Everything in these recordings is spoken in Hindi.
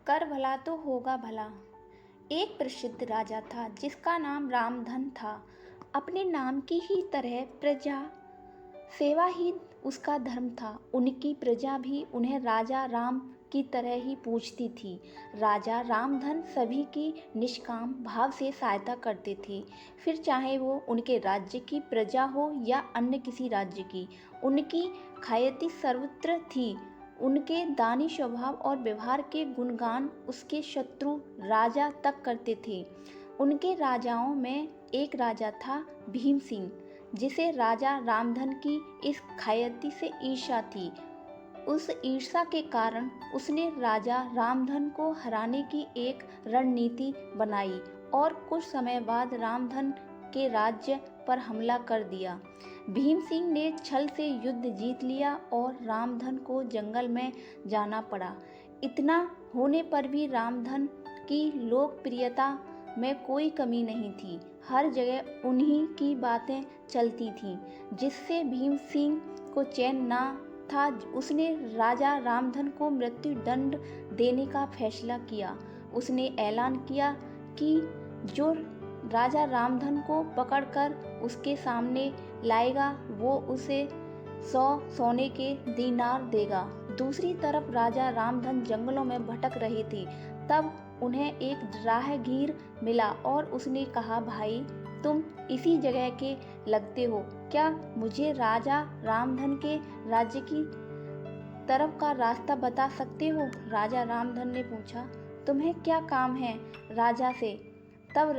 कर भला तो होगा भला। एक प्रसिद्ध राजा था जिसका नाम रामधन था। अपने नाम की ही तरह प्रजा सेवा ही उसका धर्म था। उनकी प्रजा भी उन्हें राजा राम की तरह ही पूजती थी। राजा रामधन सभी की निष्काम भाव से सहायता करते थे, फिर चाहे वो उनके राज्य की प्रजा हो या अन्य किसी राज्य की। उनकी ख्याति सर्वत्र थी। उनके दानी स्वभाव और व्यवहार के गुणगान उसके शत्रु राजा तक करते थे। उनके राजाओं में एक राजा था भीम सिंह, जिसे राजा रामधन की इस ख्याति से ईर्ष्या थी। उस ईर्ष्या के कारण उसने राजा रामधन को हराने की एक रणनीति बनाई और कुछ समय बाद रामधन के राज्य पर हमला कर दिया। भीम सिंह ने छल से युद्ध जीत लिया और रामधन को जंगल में जाना पड़ा। इतना होने पर भी रामधन की लोकप्रियता में कोई कमी नहीं थी। हर जगह उन्हीं की बातें चलती थीं, जिससे भीम सिंह को चैन ना था। उसने राजा रामधन को मृत्यु दंड देने का फैसला किया। उसने ऐलान किया कि जो राजा रामधन को पकड़कर उसके सामने लाएगा वो उसे 100 सोने के दीनार देगा। दूसरी तरफ राजा रामधन जंगलों में भटक रहे थे। तब उन्हें एक राहगीर मिला और उसने कहा, भाई तुम इसी जगह के लगते हो, क्या मुझे राजा रामधन के राज्य की तरफ का रास्ता बता सकते हो? राजा रामधन ने पूछा, तुम्हें क्या काम है राजा से? तब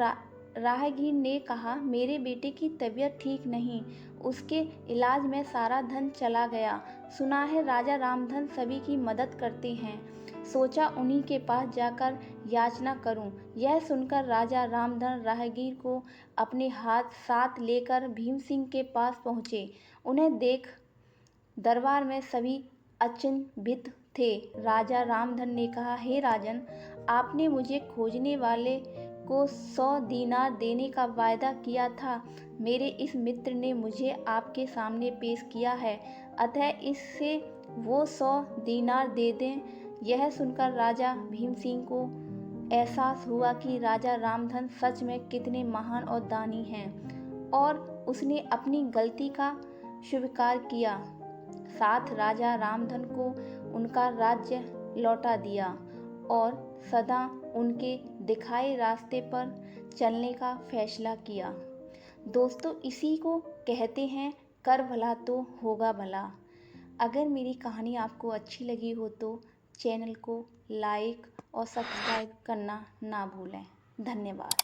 राहगीर ने कहा, मेरे बेटे की तबीयत ठीक नहीं, उसके इलाज में सारा धन चला गया। सुना है राजा रामधन सभी की मदद करते हैं, सोचा उन्हीं के पास जाकर याचना करूं। यह सुनकर राजा रामधन राहगीर को अपने हाथ साथ लेकर भीम सिंह के पास पहुँचे। उन्हें देख दरबार में सभी अचंभित थे। राजा रामधन ने कहा, हे राजन, आपने मुझे खोजने वाले को 100 दीनार देने का वायदा किया था। मेरे इस मित्र ने मुझे आपके सामने पेश किया है, अतः इससे वो 100 दीनार दे दें। यह सुनकर राजा भीम सिंह को एहसास हुआ कि राजा रामधन सच में कितने महान और दानी हैं, और उसने अपनी गलती का स्वीकार किया। साथ राजा रामधन को उनका राज्य लौटा दिया और सदा उनके दिखाए रास्ते पर चलने का फैसला किया। दोस्तों, इसी को कहते हैं कर भला तो होगा भला। अगर मेरी कहानी आपको अच्छी लगी हो तो चैनल को लाइक और सब्सक्राइब करना ना भूलें। धन्यवाद।